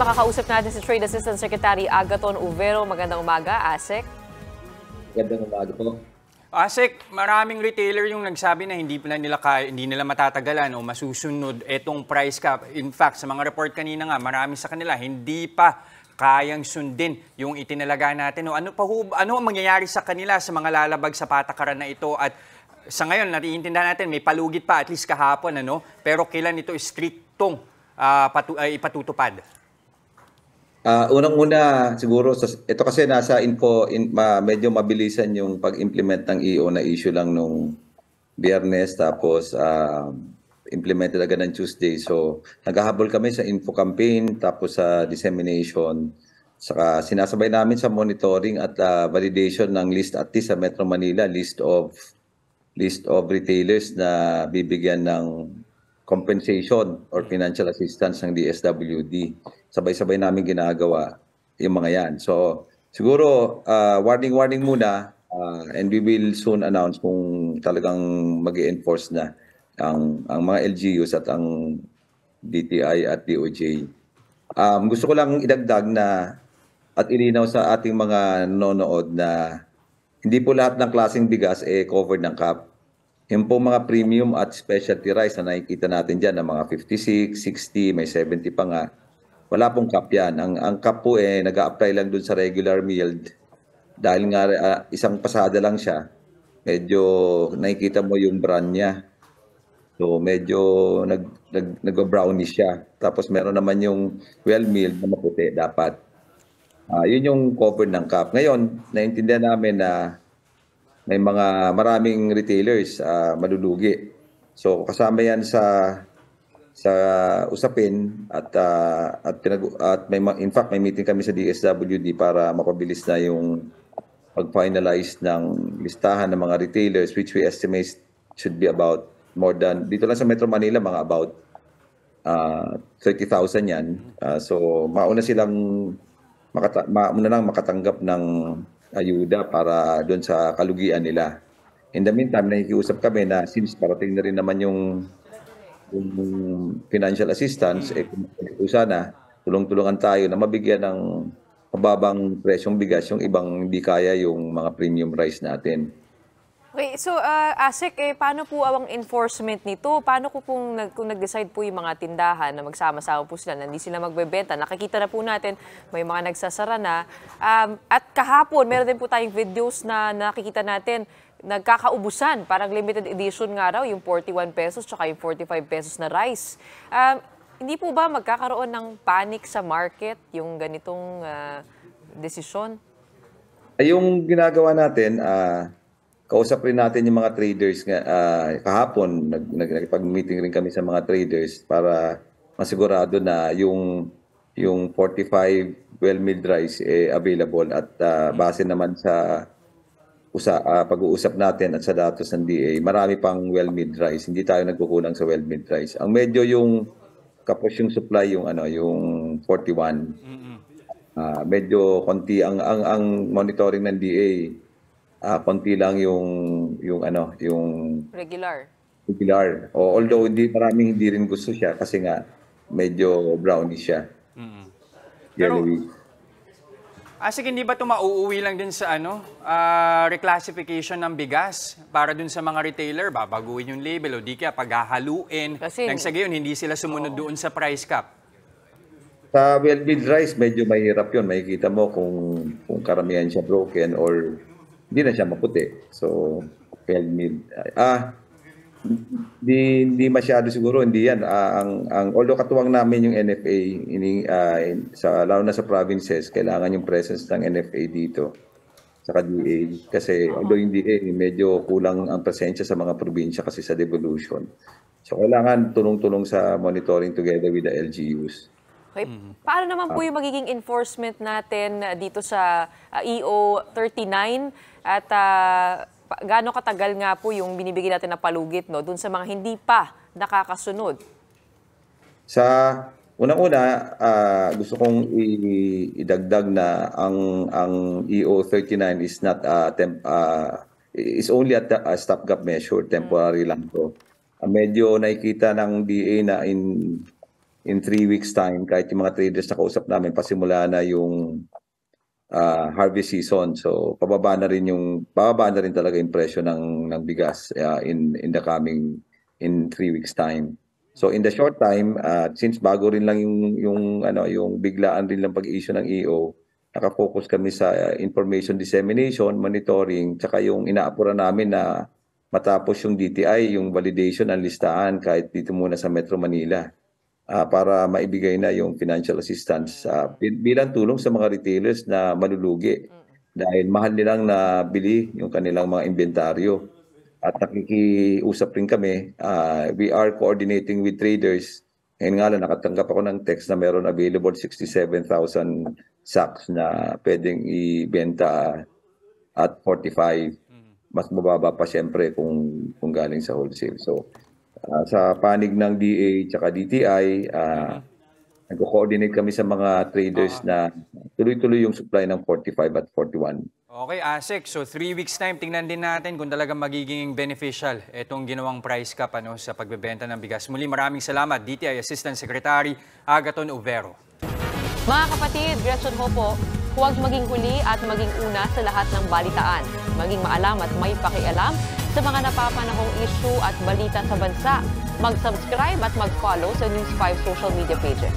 makakausap natin si Trade Assistant Secretary Agaton Uvero. Magandang umaga, ASEC. Magandang umaga po. ASEC, maraming retailer yung nagsabi na hindi nila matatagalan o masusunod etong price cap. In fact, sa mga report kanina nga, marami sa kanila hindi pa kayang sundin yung itinalaga natin. Ano ang mangyayari sa kanila sa mga lalabag sa patakaran na ito? At sa ngayon, naiintindihan natin, may palugit pa at least kahapon, pero kailan ito striktong ipatutupad? Unang-una, siguro, ito kasi nasa medyo mabilisan yung pag-implement ng EO na issue lang nung Biyernes, tapos implemented agad ng Tuesday. So, naghahabol kami sa info campaign, tapos sa dissemination. Saka sinasabay namin sa monitoring at validation ng list, at least sa Metro Manila, list of retailers na bibigyan ng compensation or financial assistance ng DSWD. Sabay-sabay namin ginagawa yung mga yan. So, siguro, warning muna, and we will soon announce kung talagang mag-i-enforce na ang mga LGUs at ang DTI at DOJ. Gusto ko lang idagdag na at ilinaw sa ating mga nanonood na hindi po lahat ng klaseng bigas covered ng cap. Yung po mga premium at specialty rice na nakikita natin dyan, na mga 56, 60, may 70 pa nga, wala pong cap yan. Ang cap po nag-a-apply lang dun sa regular meal. Dahil nga isang pasada lang siya, medyo nakikita mo yung brand niya. So medyo nag-brownish siya. Tapos meron naman yung well-milled na maputi dapat. Yun yung covered ng cap. Ngayon, naintindihan namin na may maraming retailers malulugi. So kasama yan sa usapin at in fact may meeting kami sa DSWD para mapabilis na yung pag-finalize ng listahan ng mga retailers, which we estimate should be about more than, dito lang sa Metro Manila, mga about 30,000 yan. So mauna nang makatanggap ng ayuda para doon sa kalugian nila. In the meantime, nakikiusap kami na since parating na rin naman yung financial assistance, kung sana tulong-tulungan tayo na mabigyan ng mababang presyong bigas yung ibang hindi kaya yung mga premium rice natin. Okay, so ASEC, paano po ang enforcement nito? Paano kung nag-decide po yung mga tindahan na magsama-sama po sila, na hindi sila magbebenta? Nakikita na po natin, may mga nagsasara na. At kahapon, meron din po tayong videos na nakikita natin, nagkakaubusan. Parang limited edition nga raw, yung 41 pesos tsaka yung 45 pesos na rice. Hindi po ba magkakaroon ng panic sa market yung ganitong desisyon? Yung ginagawa natin, kausap rin natin yung mga traders kahapon, nagpag-meeting rin kami sa mga traders para masigurado na yung 45 well-milled rice available at base naman sa pag-uusap natin at sa datos ng DA, marami pang well-milled rice. Hindi tayo nagkukulang sa well-milled rice. Ang medyo yung kapos yung supply yung 41. Medyo konti ang monitoring ng DA. Konti lang yung regular. Although maraming hindi rin gusto siya kasi nga medyo brownish siya. Pero ASEC, hindi ba ito mauuwi lang din sa reclassification ng bigas para dun sa mga retailer? Babaguhin yung label o di kaya paghahaluin. Nang sa gayon, hindi sila sumunod doon sa price cap. Sa well-milled rice, medyo mahirap yun. Makikita mo kung karamihan siya broken or hindi na siya maputi. So, well-milled. Hindi masyado siguro, hindi yan. Although katuwang namin yung NFA, lalo na sa provinces, kailangan yung presence ng NFA dito sa DA. Kasi although yung DA, medyo kulang ang presensya sa mga probinsya kasi sa devolution. So, kailangan tulong-tulong sa monitoring together with the LGUs. Okay. Paano naman po yung magiging enforcement natin dito sa EO 39 at gaano katagal nga po yung binibigyan natin na palugit dun sa mga hindi pa nakakasunod? Sa unang-una, gusto kong idagdag na ang EO 39 is not is only a stopgap measure, temporary lang to. Medyo nakikita ng DA na in 3 weeks time, kahit yung mga traders na kausap namin, pasimula na yung harvest season. So bababa na rin talaga yung presyo ng bigas in the coming in 3 weeks time. So in the short time, since bago rin lang yung biglaan rin lang pag-issue ng EO, nakafocus kami sa information dissemination, monitoring, tsaka yung inaapura namin na matapos yung DTI, yung validation ng listahan kahit dito muna sa Metro Manila, para maibigay na yung financial assistance bilang tulong sa mga retailers na malulugi dahil mahal nilang nabili yung kanilang mga inventaryo. At nakikiusap rin kami, we are coordinating with traders. Ngayon nga lang, nakatanggap ako ng text na meron available 67,000 sacks na pwedeng ibenta at 45. Mas mababa pa siyempre kung galing sa wholesale. So, sa panig ng DA at DTI, nag-coordinate kami sa mga traders na tuloy-tuloy yung supply ng 45 at 41. Okay, ASEC. So 3 weeks time, tingnan din natin kung talagang magiging beneficial itong ginawang price cap sa pagbebenta ng bigas. Muli, maraming salamat, DTI Assistant Secretary Agaton Overo. Mga kapatid, Gretchen ho po, huwag maging huli at maging una sa lahat ng balitaan. Maging maalam at may pakialam sa mga napapanahong issue at balita sa bansa. Mag-subscribe at mag-follow sa News 5 social media pages.